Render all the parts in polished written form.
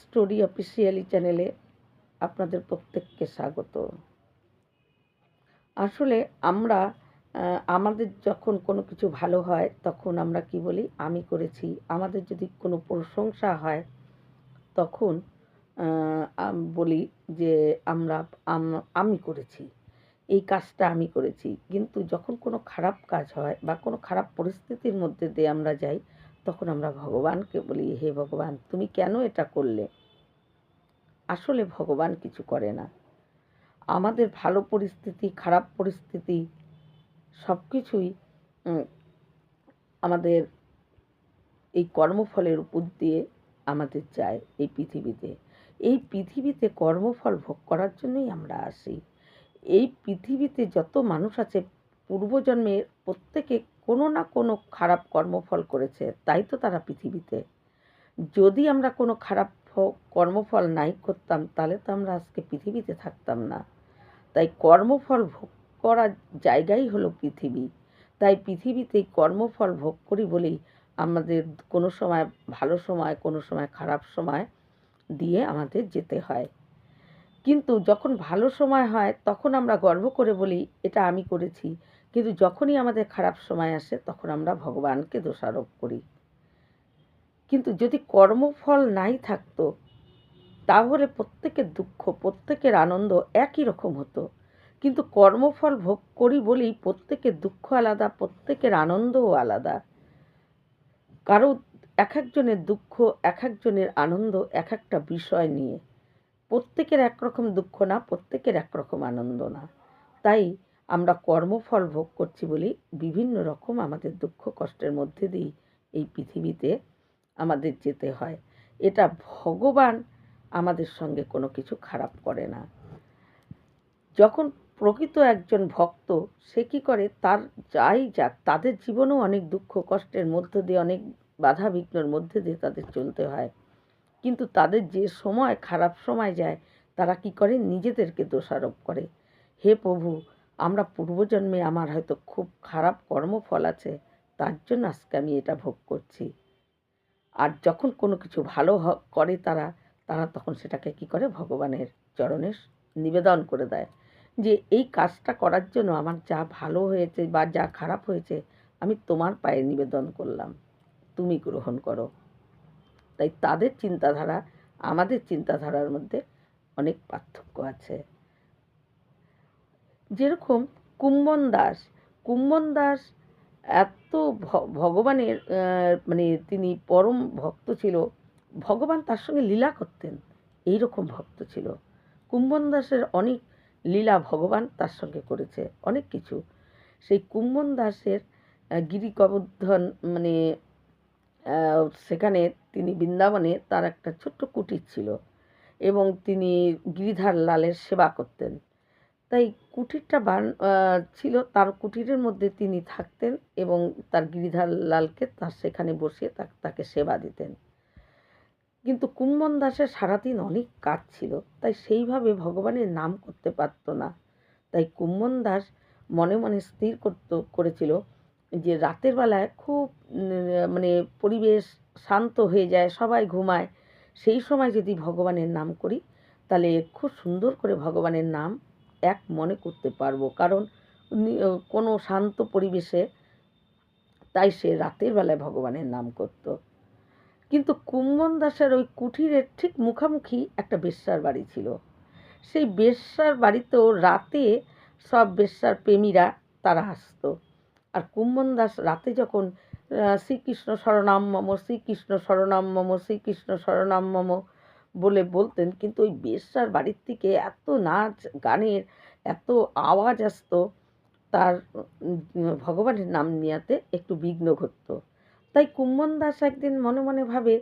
Story officially চ্যানেলে আপনাদের প্রত্যেককে স্বাগত। আসলে আমরা আমাদের যখন কোনো কিছু ভালো হয় তখন আমরা কি বলি, আমি করেছি। আমাদের যদি কোনো প্রশংসা হয় তখন বলি যে আমি করেছি, এই কাজটা আমি করেছি। কিন্তু যখন কোনো খারাপ কাজ হয় বা কোনো খারাপ পরিস্থিতির মধ্যে দিয়ে আমরা যাই, তখন আমরা ভগবানকে বলি, হে ভগবান তুমি কেন এটা করলে? আসলে ভগবান কিছু করে না। আমাদের ভালো পরিস্থিতি, খারাপ পরিস্থিতি সব কিছুই আমাদের এই কর্মফলের উপর দিয়ে আমাদের যায় এই পৃথিবীতে। এই পৃথিবীতে কর্মফল ভোগ করার জন্যই আমরা আসি। এই পৃথিবীতে যত মানুষ আছে পূর্বজন্মে প্রত্যেকে কোনো না কোনো খারাপ কর্মফল করেছে, তাই তো তারা পৃথিবীতে। যদি আমরা কোনো খারাপ কর্মফল নাই করতাম তাহলে তো আমরা আজকে পৃথিবীতে থাকতাম না। তাই কর্মফল ভোগ করার জায়গাই হলো পৃথিবী। তাই পৃথিবীতে কর্মফল ভোগ করি বলেই আমাদের কোনো সময় ভালো সময়, কোনো সময় খারাপ সময় দিয়ে আমাদের যেতে হয়। কিন্তু যখন ভালো সময় হয় তখন আমরা গর্ব করে বলি এটা আমি করেছি, কিন্তু যখনই আমাদের খারাপ সময় আসে তখন আমরা ভগবানকে দোষারোপ করি। কিন্তু যদি কর্মফল নাই থাকতো তাহলে প্রত্যেকের দুঃখ, প্রত্যেকের আনন্দ একই রকম হতো। কিন্তু কর্মফল ভোগ করি বলেই প্রত্যেকের দুঃখ আলাদা, প্রত্যেকের আনন্দও আলাদা। কারো এক একজনের দুঃখ, এক একজনের আনন্দ এক একটা বিষয় নিয়ে। প্রত্যেকের একরকম দুঃখ না, প্রত্যেকের একরকম আনন্দ না। তাই আমরা কর্মফল ভোগ করছি বলেই বিভিন্ন রকম আমাদের দুঃখ কষ্টের মধ্যে দিয়েই এই পৃথিবীতে আমাদের যেতে হয়। এটা ভগবান আমাদের সঙ্গে কোনো কিছু খারাপ করে না। যখন প্রকৃত একজন ভক্ত সে কী করে, তার যাই যাক তাদের জীবনেও অনেক দুঃখ কষ্টের মধ্য দিয়ে, অনেক বাধা বিঘ্নের মধ্যে দিয়ে তাদের চলতে হয়। কিন্তু তাদের যে সময় খারাপ সময় যায় তারা কি করে, নিজেদেরকে দোষারোপ করে। হে প্রভু, আমরা পূর্বজন্মে আমার হয়তো খুব খারাপ কর্মফল আছে, তার জন্য আজকে আমি এটা ভোগ করছি। আর যখন কোনো কিছু ভালো করে তারা তারা তখন সেটাকে কি করে, ভগবানের চরণে নিবেদন করে দেয় যে এই কাজটা করার জন্য আমার যা ভালো হয়েছে বা যা খারাপ হয়েছে আমি তোমার পায়ে নিবেদন করলাম, তুমি গ্রহণ করো। তাই তাদের চিন্তাধারা আমাদের চিন্তাধারার মধ্যে অনেক পার্থক্য আছে। যেরকম কুম্ভন দাস এত ভগবানের মানে তিনি পরম ভক্ত ছিল, ভগবান তার সঙ্গে লীলা করতেন, এই রকম ভক্ত ছিল। কুম্ভন দাসের অনেক লীলা ভগবান তার সঙ্গে করেছে, অনেক কিছু। সেই কুম্ভন দাসের গিরি গোবর্ধন মানে সেখানে তিনি বৃন্দাবনে তার একটা ছোট্ট কুটির ছিল এবং তিনি গিরিধার লালের সেবা করতেন। তাই কুটিরটা ছিল, তার কুটিরের মধ্যে তিনি থাকতেন এবং তার গিরিধার লালকে তার সেখানে বসিয়ে তাকে সেবা দিতেন। কিন্তু কুম্ভন দাসের সারাদিন অনেক কাজ ছিল, তাই সেইভাবে ভগবানের নাম করতে পারত না। তাই কুম্ভন দাস মনে মনে স্থির করেছিল যে রাতের বেলায় খুব মানে পরিবেশ শান্ত হয়ে যায়, সবাই ঘুমায়, সেই সময় যদি ভগবানের নাম করি তাহলে খুব সুন্দর করে ভগবানের নাম এক মনে করতে পারবো। কারণ কোনো শান্ত পরিবেশে, তাই সে রাতের বেলায় ভগবানের নাম করত। কিন্তু কুম্ভন দাসের ওই কুঠিরের ঠিক মুখামুখি একটা বেশ্যার বাড়ি ছিল। সেই বেশ্যার বাড়িতেও রাতে সব বেশ্যার প্রেমীরা তারা আসতো। আর কুম্ভন দাস রাতে যখন শ্রীকৃষ্ণ শরণাম মম, শ্রীকৃষ্ণ শরণাম মম, শ্রীকৃষ্ণ শরণাম মম বলে বলতেন, কিন্তু ওই বেশ্যার বাড়ির থেকে এত নাচ গানের এত আওয়াজ আসতো, তার ভগবানের নাম নেওয়াতে একটু বিঘ্ন ঘটতো। তাই কুম্ভন দাস একদিন মনে মনে ভাবে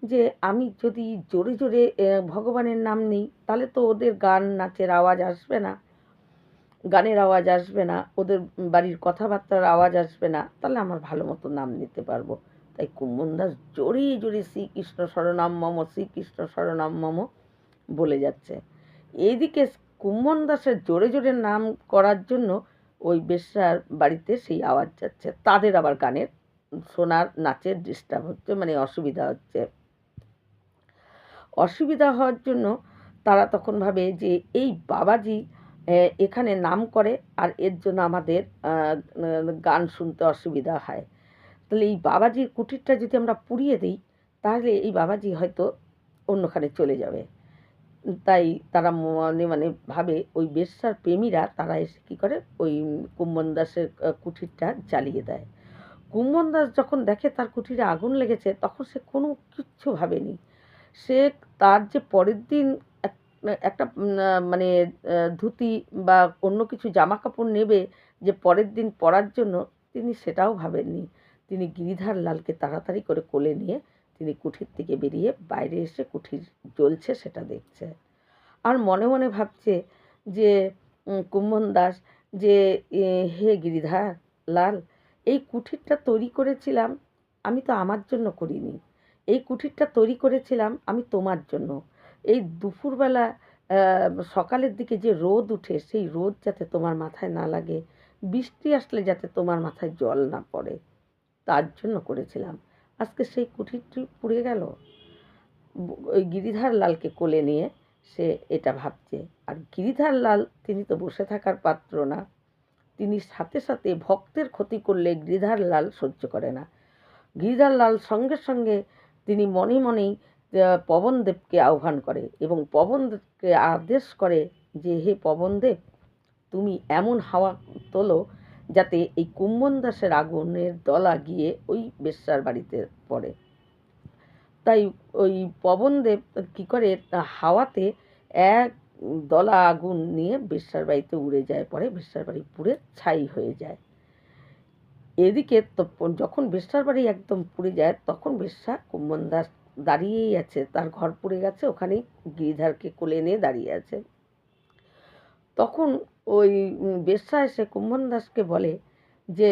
যে আমি যদি জোরে জোরে ভগবানের নাম নিই তাহলে তো ওদের গান নাচের আওয়াজ আসবে না, গানের আওয়াজ আসবে না, ওদের বাড়ির কথাবার্তার আওয়াজ আসবে না, তাহলে আমার ভালো মতো নাম নিতে পারবো। তাই কুম্ভন দাস জোরে জোরে শ্রীকৃষ্ণ শরণাম মম, শ্রীকৃষ্ণ শরণাম মম বলে যাচ্ছে। এইদিকে কুম্ভন দাসের জোরে জোরে নাম করার জন্য ওই বেশ্যার বাড়িতে সেই আওয়াজ যাচ্ছে, তাদের আবার গানের শোনার নাচের ডিস্টার্ব হচ্ছে, মানে অসুবিধা হচ্ছে। অসুবিধা হওয়ার জন্য তারা তখন ভাবে যে এই বাবাজি এখানে নাম করে আর এর জন্য আমাদের গান শুনতে অসুবিধা হয়। তাহলে এই বাবাজির কুটিরটা যদি আমরা পুড়িয়ে দিই তাহলে এই বাবাজি হয়তো অন্যখানে চলে যাবে। তাই তারা মনে মানে ভাবে ওই বেশ্যার প্রেমীরা তারা এসে কী করে ওই কুম্ভন দাসের কুঠিরটা জ্বালিয়ে দেয়। কুম্ভন দাস যখন দেখে তার কুঠিরে আগুন লেগেছে তখন সে কোনো কিচ্ছু ভাবেনি। সে তার যে পরের দিন একটা মানে ধুতি বা অন্য কিছু জামা কাপড় নেবে যে পরের দিন পরার জন্য, তিনি সেটাও ভাবেননি। তিনি গিরিধার লালকে তাড়াতাড়ি করে কোলে নিয়ে তিনি কুঠির থেকে বেরিয়ে বাইরে এসে কুঠির জ্বলছে সেটা দেখছে। আর মনে মনে ভাবছে যে কুম্ভন দাস যে হে গিরিধার লাল, এই কুঠিরটা তৈরি করেছিলাম আমি তো আমার জন্য করিনি, এই কুঠিরটা তৈরি করেছিলাম আমি তোমার জন্য। এই দুপুরবেলা সকালের দিকে যে রোদ উঠে সেই রোদ যাতে তোমার মাথায় না লাগে, বৃষ্টি আসলে যাতে তোমার মাথায় জল না পড়ে, তার জন্য করেছিলাম। আজকে সেই কুঠিরটি পুড়ে গেল। ওই গিরিধার লালকে কোলে নিয়ে সে এটা ভাবছে। আর গিরিধার লাল তিনি তো বসে থাকার পাত্র না, তিনি সাথে সাথে ভক্তের ক্ষতি করলে গিরিধার লাল সহ্য করে না। গিরিধার লাল সঙ্গে সঙ্গে তিনি মনে মনেই পবনদেবকে আহ্বান করে এবং পবনদেবকে আদেশ করে যে হে পবনদেব, তুমি এমন হাওয়া তোলো যাতে এই কুম্ভন দাসের আগুনের দলা গিয়ে ওই বেশ্যার বাড়িতে পড়ে। তাই ওই পবনদেব কী করে হাওয়াতে এক দলা আগুন নিয়ে বেশ্যার বাড়িতে উড়ে যায়, পরে বেশ্যার বাড়ি পুড়ে ছাই হয়ে যায়। এদিকে তো যখন বেশ্যার বাড়ি একদম পুড়ে যায় তখন বেশ্যা কুম্ভন দাস দাঁড়িয়েই আছে, তার ঘর পুড়ে গেছে, ওখানেই গিরিধারকে কোলে নিয়ে দাঁড়িয়ে আছে। তখন ওই বেশ্যা এসে কুম্ভন দাসকে বলে যে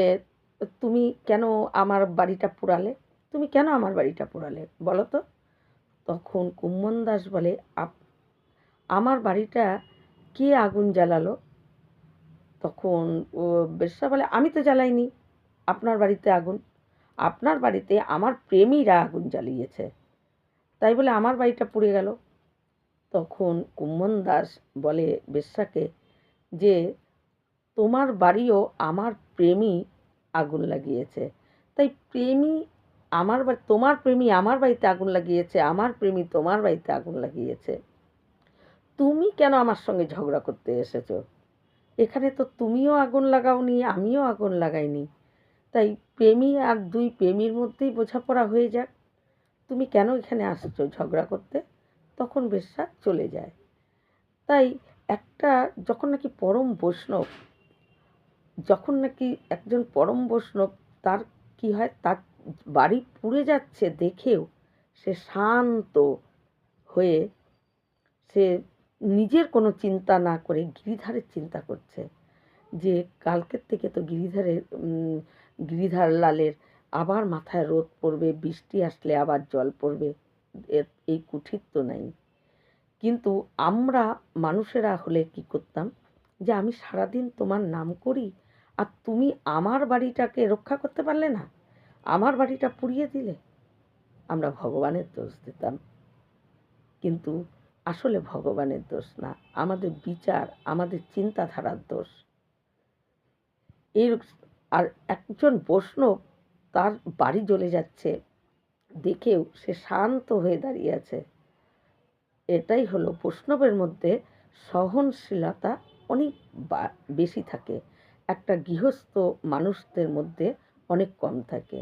তুমি কেন আমার বাড়িটা পোড়ালে, তুমি কেন আমার বাড়িটা পোড়ালে বলো তো। তখন কুম্ভন দাস বলে আমার বাড়িটা কে আগুন জ্বালালো। তখন ও বেশ্যা বলে আমি তো জ্বালাইনি আপনার বাড়িতে আগুন, আপনার বাড়িতে আমার প্রেমীরা আগুন জ্বালিয়েছে, তাই বলে আমার বাড়িটা পুড়ে গেল। তখন কুম্ভন দাস বলে বেশ্যাকে যে তোমার বাড়িও আমার প্রেমী আগুন লাগিয়েছে, তাই প্রেমী আমার তোমার প্রেমী আমার বাড়িতে আগুন লাগিয়েছে, আমার প্রেমী তোমার বাড়িতে আগুন লাগিয়েছে, তুমি কেন আমার সঙ্গে ঝগড়া করতে এসেছো, এখানে তো তুমিও আগুন লাগাওনি আমিও আগুন লাগাইনি, তাই প্রেমী আর দুই প্রেমীর মধ্যেই বোঝাপড়া হয়ে যাক, তুমি কেন এখানে আসছো ঝগড়া করতে। তখন বেশ্যা চলে যায়। তাই একটা যখন নাকি পরম বৈষ্ণব, যখন নাকি একজন পরম বৈষ্ণব তার কি হয়, তার বাড়ি পুড়ে যাচ্ছে দেখেও সে শান্ত হয়ে সে নিজের কোনো চিন্তা না করে গিরিধারের চিন্তা করছে যে কালকের থেকে তো গিরিধার লালের আবার মাথায় রোদ পড়বে, বৃষ্টি আসলে আবার জল পড়বে, এই কুঠির তো নাই। কিন্তু আমরা মানুষেরা হলে কি করতাম যে আমি সারাদিন তোমার নাম করি আর তুমি আমার বাড়িটাকে রক্ষা করতে পারলে না, আমার বাড়িটা পুড়িয়ে দিলে, আমরা ভগবানের দোষ দিতাম। কিন্তু আসলে ভগবানের দোষ না, আমাদের বিচার, আমাদের চিন্তাধারার দোষ। এর আর একজন বৈষ্ণব তার বাড়ি জ্বলে যাচ্ছে দেখেও সে শান্ত হয়ে দাঁড়িয়ে আছে। এটাই হলো বৈষ্ণবের মধ্যে সহনশীলতা অনেক বেশি থাকে, একটা গৃহস্থ মানুষদের মধ্যে অনেক কম থাকে।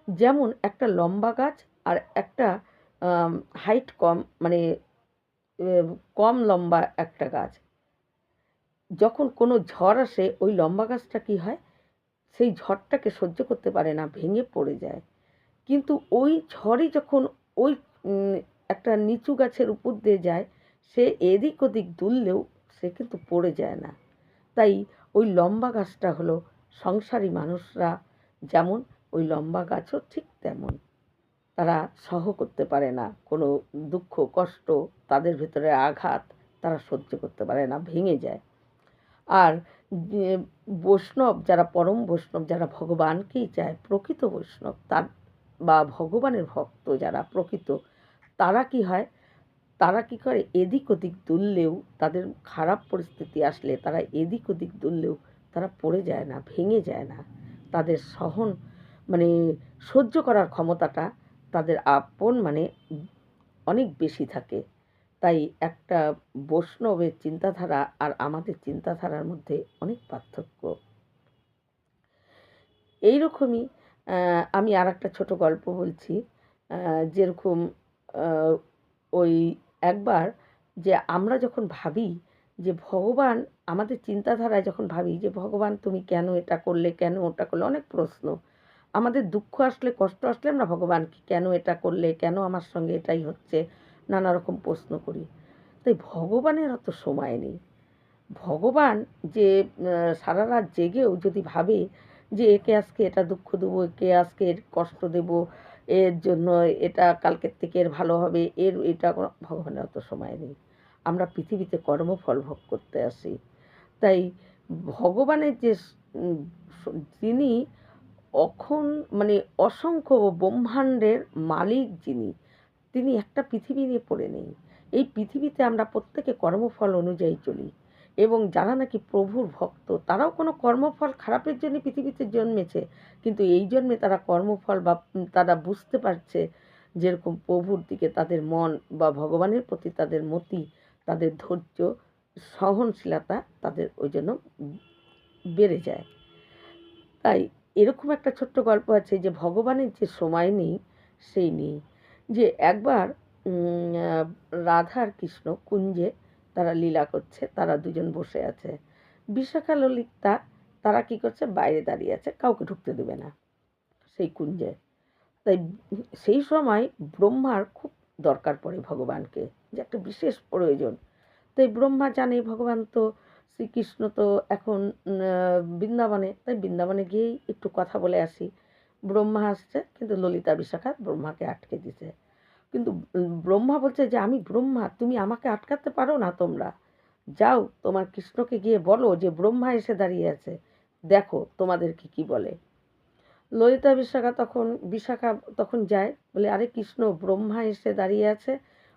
যেমন একটা লম্বা গাছ আর একটা হাইট কম মানে কম লম্বা একটা গাছ, যখন কোনো ঝড় আসে ওই লম্বা গাছটা কী হয়, সেই ঝড়টাকে সহ্য করতে পারে না, ভেঙে পড়ে যায়। কিন্তু ওই ঝড়ই যখন ওই একটা নিচু গাছের উপর দিয়ে যায়, সে এদিক ওদিক দুললেও সে কিন্তু পড়ে যায় না। তাই ওই লম্বা গাছটা হলো সংসারী মানুষরা যেমন, ওই লম্বা গাছও ঠিক তেমন, তারা সহ করতে পারে না কোনো দুঃখ কষ্ট, তাদের ভেতরে আঘাত তারা সহ্য করতে পারে না, ভেঙে যায়। আর বৈষ্ণব যারা পরম বৈষ্ণব, যারা ভগবানকেই চায়, প্রকৃত বৈষ্ণব তার বা ভগবানের ভক্ত যারা প্রকৃত, তারা কি হয় তারা কি করে, এদিক ওদিক দুললেও, তাদের খারাপ পরিস্থিতি আসলে তারা এদিক ওদিক দুললেও তারা পড়ে যায় না, ভেঙে যায় না। তাদের মানে সহ্য করার ক্ষমতাটা তাদের মানে অনেক বেশি থাকে। তাই একটা বৈষ্ণবের চিন্তাধারা আর আমাদের চিন্তাধারার মধ্যে অনেক পার্থক্য। এইরকমই আমি আরেকটা ছোট গল্প বলছি। যেরকম ওই একবার, যে আমরা যখন ভাবি যে ভগবান, আমাদের চিন্তাধারায় যখন ভাবি যে ভগবান তুমি কেন এটা করলে, কেন ওটা করলে, অনেক প্রশ্ন। আমাদের দুঃখ আসলে, কষ্ট আসলে আমরা ভগবানকে কেন এটা করলে, কেন আমার সঙ্গে এটাই হচ্ছে, নানা রকম প্রশ্ন করি। তাই ভগবানের অত সময় নেই। ভগবান যে সারা রাত জেগেও যদি ভাবে যে একে আজকে এটা দুঃখ দেবো, একে আজকে এর কষ্ট দেব, এর জন্য এটা কালকের থেকে এর ভালো হবে, এটা ভগবানের অত সময় নেই। আমরা পৃথিবীতে কর্মফল ভোগ করতে আসি। তাই ভগবানের যে যিনি মানে অসংখ্য ব্রহ্মাণ্ডের মালিক, তিনি একটা পৃথিবী নিয়ে পড়ে নেই। এই পৃথিবীতে আমরা প্রত্যেকে কর্মফল অনুযায়ী চলি, এবং যারা নাকি প্রভুর ভক্ত তারাও কোনো কর্মফল খারাপের জন্য পৃথিবীতে জন্মেছে, কিন্তু এই জন্মে তারা কর্মফল বা তারা বুঝতে পারছে, যেরকম প্রভুর দিকে তাদের মন বা ভগবানের প্রতি তাদের মতি, তাদের ধৈর্য, সহনশীলতা তাদের ওই জন্য বেড়ে যায়। তাই এরকম একটা ছোট্ট গল্প আছে যে ভগবানের যে সময় নেই সেই নেই। যে একবার রাধা আর কৃষ্ণ কুঞ্জে তারা লীলা করছে, তারা দুজন বসে আছে। বিশাখা ললিতা তারা কি করছে, বাইরে দাঁড়িয়ে আছে, কাউকে ঢুকতে দেবে না সেই কুঞ্জে। তাই সেই সময় ব্রহ্মার খুব দরকার পড়ে ভগবানকে, যে একটা বিশেষ প্রয়োজন। তাই ব্রহ্মা জানে ভগবান তো, শ্রীকৃষ্ণ তো এখন বৃন্দাবনে, তাই বৃন্দাবনে গিয়েই একটু কথা বলে আসি। ব্রহ্মা আসছে, কিন্তু ললিতা বিশাখা ব্রহ্মাকে আটকে দিছে। কিন্তু ব্রহ্মা বলছে যে আমি ব্রহ্মা, তুমি আমাকে আটকাতে পারো না, তোমরা যাও তোমার কৃষ্ণকে গিয়ে বলো যে ব্রহ্মা এসে দাঁড়িয়ে আছে, দেখো তোমাদেরকে কি বলে। ললিতা বিশাখা তখন যায়, বলে আরে কৃষ্ণ, ব্রহ্মা এসে দাঁড়িয়ে আছে,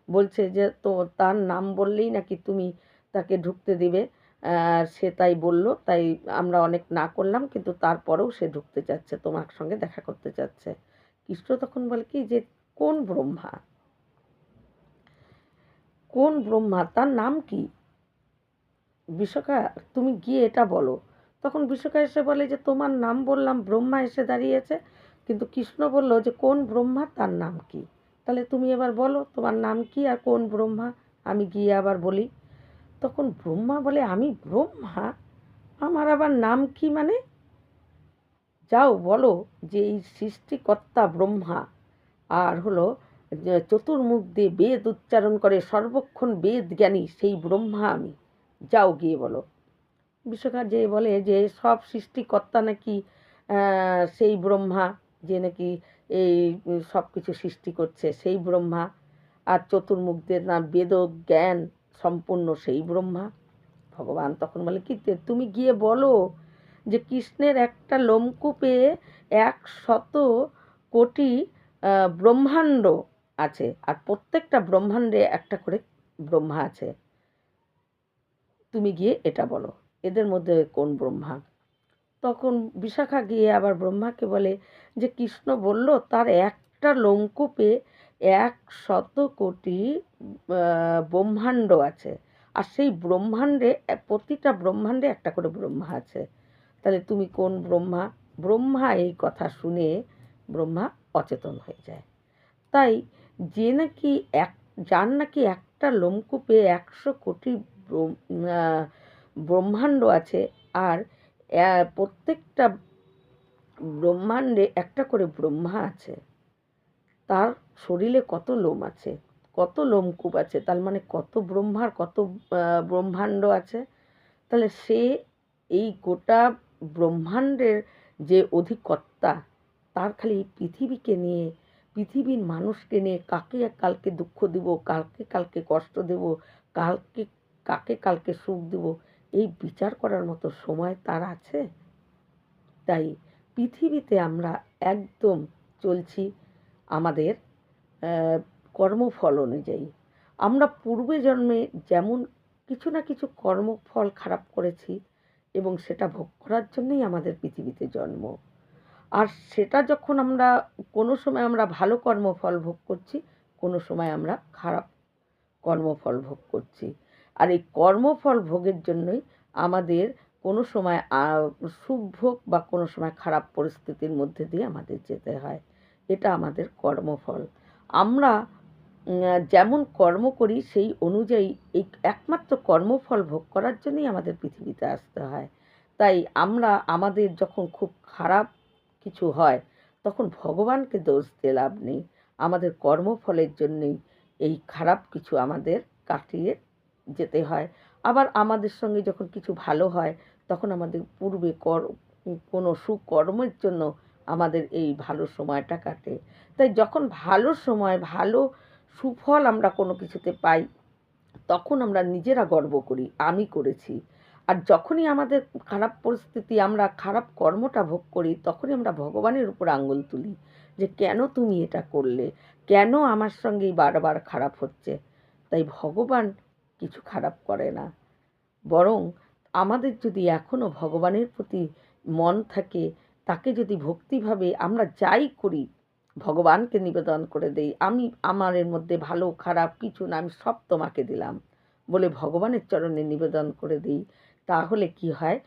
বলছে যে তো তার নাম বললেই নাকি তুমি তাকে ঢুকতে দিবে, সে তাই বলল, তাই আমরা অনেক না করলাম, কিন্তু তারপরেও সে ঢুকতে চাচ্ছে, তোমার সঙ্গে দেখা করতে চাচ্ছে। কৃষ্ণ তখন বলে কি যে কোন ব্রহ্মা, কোন ব্রহ্মা, তার নাম কি? বিশাখা, তুমি গিয়ে এটা বলো। তখন বিশাখা এসে বলে যে তোমার নাম বললাম, ব্রহ্মা এসে দাঁড়িয়েছে, কিন্তু কৃষ্ণ বলল যে কোন ব্রহ্মা, তার নাম কি, তাহলে তুমি এবার বলো তোমার নাম কি আর কোন ব্রহ্মা, আমি গিয়ে আবার বলি। তখন ব্রহ্মা বলে আমি ব্রহ্মা, আমার আবার নাম কি, মানে যাও বলো যে এই সৃষ্টিকর্তা ব্রহ্মা, আর হলো চতুর্মুখ দিয়ে বেদ উচ্চারণ করে সর্বক্ষণ বেদ জ্ঞানী সেই ব্রহ্মা আমি, যাও গিয়ে বলো। বিশ্বকার যে বলে যে সব সৃষ্টিকর্তা নাকি সেই ব্রহ্মা, যে নাকি এই সব কিছু সৃষ্টি করছে সেই ব্রহ্মা, আর চতুর্মুখদের না বেদ জ্ঞান সম্পূর্ণ সেই ব্রহ্মা। ভগবান তখন বলে কি তুমি গিয়ে বলো যে কৃষ্ণের একটা লোমকূপে 100 কোটি ব্রহ্মাণ্ড আছে, আর প্রত্যেকটা ব্রহ্মাণ্ডে একটা করে ব্রহ্মা আছে, তুমি গিয়ে এটা বলো, এদের মধ্যে কোন ব্রহ্মা। তখন বিশাখা গিয়ে আবার ব্রহ্মাকে বলে যে কৃষ্ণ বলল তার একটা লোমকূপে 100 কোটি ব্রহ্মাণ্ড আছে, আর সেই ব্রহ্মাণ্ডে প্রতিটা ব্রহ্মাণ্ডে একটা করে ব্রহ্মা আছে, তাহলে তুমি কোন ব্রহ্মা। ব্রহ্মা এই কথা শুনে ব্রহ্মা অচেতন হয়ে যায়। তাই যে নাকি যার নাকি একটা লোমকূপে 100 কোটি ব্রহ্মাণ্ড আছে, আর প্রত্যেকটা ব্রহ্মাণ্ডে একটা করে ব্রহ্মা আছে, তার শরীরে কত লোম আছে, কত লোমকূপ আছে, তার মানে কত ব্রহ্মার কত ব্রহ্মাণ্ড আছে। তাহলে সে এই গোটা ব্রহ্মাণ্ডের যে অধিকর্তা, তার খালি পৃথিবীকে নিয়ে, পৃথিবীর মানুষকে নিয়ে কাকে কালকে দুঃখ দেব, কালকে কষ্ট দেব, কাকে কালকে সুখ দেব, এই বিচার করার মতো সময় তার আছে? তাই পৃথিবীতে আমরা একদম চলছি আমাদের কর্মফল অনুযায়ী। আমরা পূর্বে জন্মে যেমন কিছু না কিছু কর্মফল খারাপ করেছি এবং সেটা ভোগ করার জন্যই আমাদের পৃথিবীতে জন্ম। আর সেটা যখন আমরা কোনো সময় আমরা ভালো কর্মফল ভোগ করছি, কোনো সময় আমরা খারাপ কর্মফল ভোগ করছি। আর এই কর্মফল ভোগের জন্যই আমাদের কোনো সময় সুখ ভোগ বা কোনো সময় খারাপ পরিস্থিতির মধ্যে দিয়ে আমাদের যেতে হয়। এটা আমাদের কর্মফল। আমরা যেমন কর্ম করি সেই অনুযায়ী এই একমাত্র কর্মফল ভোগ করার জন্যই আমাদের পৃথিবীতে আসতে হয়। তাই আমরা আমাদের যখন খুব খারাপ কিছু হয় তখন ভগবানকে দোষ দিয়ে লাভ নেই। আমাদের কর্মফলের জন্যেই এই খারাপ কিছু আমাদের কাটিয়ে যেতে হয়। আবার আমাদের সঙ্গে যখন কিছু ভালো হয় তখন আমাদের পূর্বে কোনো সুকর্মের জন্য আমাদের এই ভালো সময়টা কাটে। তাই যখন ভালো সময় ভালো সুফল আমরা কোনো কিছুতে পাই তখন আমরা নিজেরা গর্ব করি আমি করেছি। আর যখনই আমাদের খারাপ পরিস্থিতি আমরা খারাপ কর্মটা ভোগ করি তখনই আমরা ভগবানের উপর আঙ্গুল তুলি যে কেন তুমি এটা করলে, কেন আমার সঙ্গেই বারবার খারাপ হচ্ছে। তাই ভগবান কিছু খারাপ করে না, বরং আমাদের যদি এখনও ভগবানের প্রতি মন থাকে, তাকে যদি ভক্তিভাবে আমরা যাই করি ভগবানকে নিবেদন করে দেই, আমি আমার এর মধ্যে ভালো খারাপ কিছু না, আমি সব তোমাকে দিলাম বলে ভগবানের চরণে নিবেদন করে দিই, তাহলে কি হয়,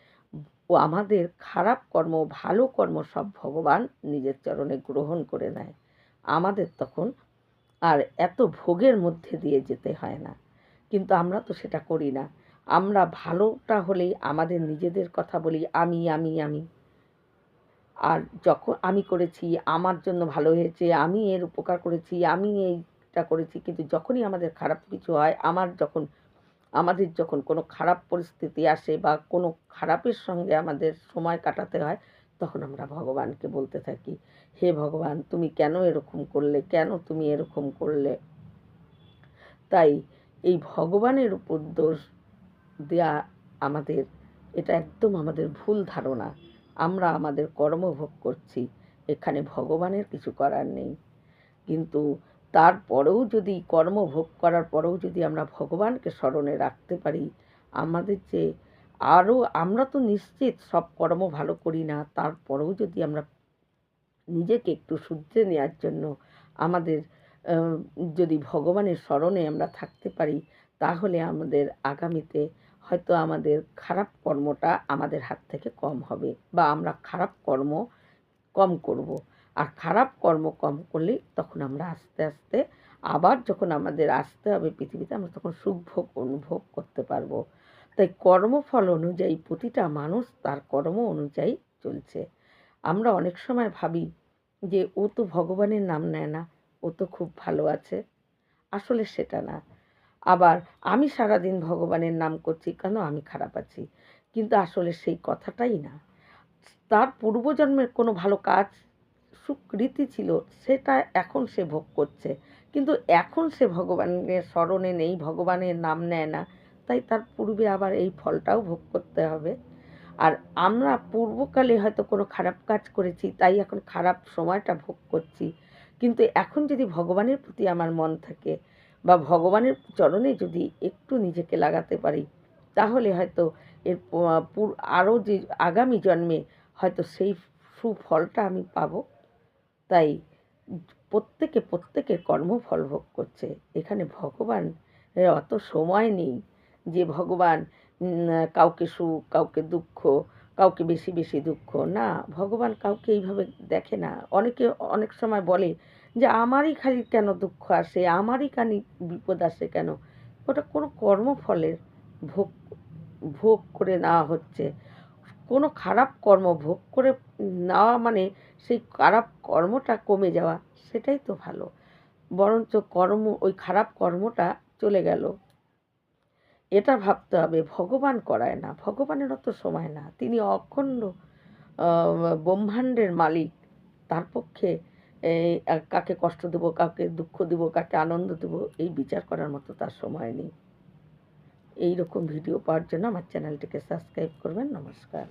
ও আমাদের খারাপ কর্ম ভালো কর্ম সব ভগবান নিজের চরণে গ্রহণ করে নেয়। আমাদের তখন আর এত ভোগের মধ্যে দিয়ে যেতে হয় না। কিন্তু আমরা তো সেটা করি না। আমরা ভালোটা হলেই আমাদের নিজেদের কথা বলি আমি আমি আমি। আর যখন আমি করেছি, আমার জন্য ভালো হয়েছে, আমি এর উপকার করেছি, আমি এইটা করেছি, কিন্তু যখনই আমাদের খারাপ কিছু হয়, আমাদের যখন কোনো খারাপ পরিস্থিতি আসে বা কোনো খারাপের সঙ্গে আমাদের সময় কাটাতে হয়, তখন আমরা ভগবানকে বলতে থাকি, হে ভগবান তুমি কেন এরকম করলে, কেন তুমি এরকম করলে। তাই এই ভগবানের উপর দোষ দেয়া আমাদের, এটা একদম আমাদের ভুল ধারণা। আমরা আমাদের কর্মভোগ করছি, এখানে ভগবানের কিছু করার নেই। কিন্তু তারপরেও যদি কর্মভোগ করার পরেও যদি আমরা ভগবানকে স্মরণে রাখতে পারি, আমাদের যে আরও, আমরা তো নিশ্চিত সব কর্ম ভালো করি না, তারপরেও যদি আমরা নিজেকে একটু শুধরে নেওয়ার জন্য আমাদের যদি ভগবানের স্মরণে আমরা থাকতে পারি, তাহলে আমাদের আগামীতে হয়তো আমাদের খারাপ কর্মটা আমাদের হাত থেকে কম হবে বা আমরা খারাপ কর্ম কম করব। আর খারাপ কর্ম কম করলেই তখন আমরা আস্তে আস্তে আবার যখন আমাদের আসতে হবে পৃথিবীতে, আমরা তখন সুখভোগ অনুভব করতে পারবো। তাই কর্মফল অনুযায়ী প্রতিটা মানুষ তার কর্ম অনুযায়ী চলছে। আমরা অনেক সময় ভাবি যে ও তো ভগবানের নাম নেয় না, ও তো খুব ভালো আছে। আসলে সেটা না। আবার আমি সারাদিন ভগবানের নাম করছি কেন আমি খারাপ আছি, কিন্তু আসলে সেই কথাটাই না। তার পূর্বজন্মের কোনো ভালো কাজ সুকৃতি ছিল, সেটা এখন সে ভোগ করছে, কিন্তু এখন সে ভগবানের স্মরণে নেই, ভগবানের নাম নেয় না, তাই তার পূর্বে আবার এই ফলটাও ভোগ করতে হবে। আর আমরা পূর্বকালে হয়তো কোনো খারাপ কাজ করেছি, তাই এখন খারাপ সময়টা ভোগ করছি। কিন্তু এখন যদি ভগবানের প্রতি আমার মন থাকে বা ভগবানের চরণে যদি একটু নিজেকে লাগাতে পারি, তাহলে হয়তো এর আরও যে আগামী জন্মে হয়তো সেই সুফলটা আমি পাবো। তাই প্রত্যেকের কর্মফল ভোগ করছে। এখানে ভগবানের অত সময় নেই যে ভগবান কাউকে সুখ, কাউকে দুঃখ, কাউকে বেশি বেশি দুঃখ। না, ভগবান কাউকে এইভাবে দেখে না। অনেকে অনেক সময় বলে যে আমারই খালি কেন দুঃখ আসে, আমারই খালি বিপদ আসে কেন। ওটা কোনো কর্মফলের ভোগ ভোগ করে নেওয়া হচ্ছে। কোনো খারাপ কর্ম ভোগ করে নেওয়া মানে সেই খারাপ কর্মটা কমে যাওয়া, সেটাই তো ভালো। বরঞ্চ ওই খারাপ কর্মটা চলে গেল। এটা ভাবতে হবে ভগবান করায় না, ভগবানের অত সময় না, তিনি অখণ্ড ব্রহ্মাণ্ডের মালিক। তার পক্ষে কাকে কষ্ট দেবো, কাকে দুঃখ দেবো, কাকে আনন্দ দেবো, এই বিচার করার মতো তার সময় নেই। এই রকম ভিডিও পাওয়ার জন্য আমার চ্যানেলটিকে সাবস্ক্রাইব করবেন। নমস্কার।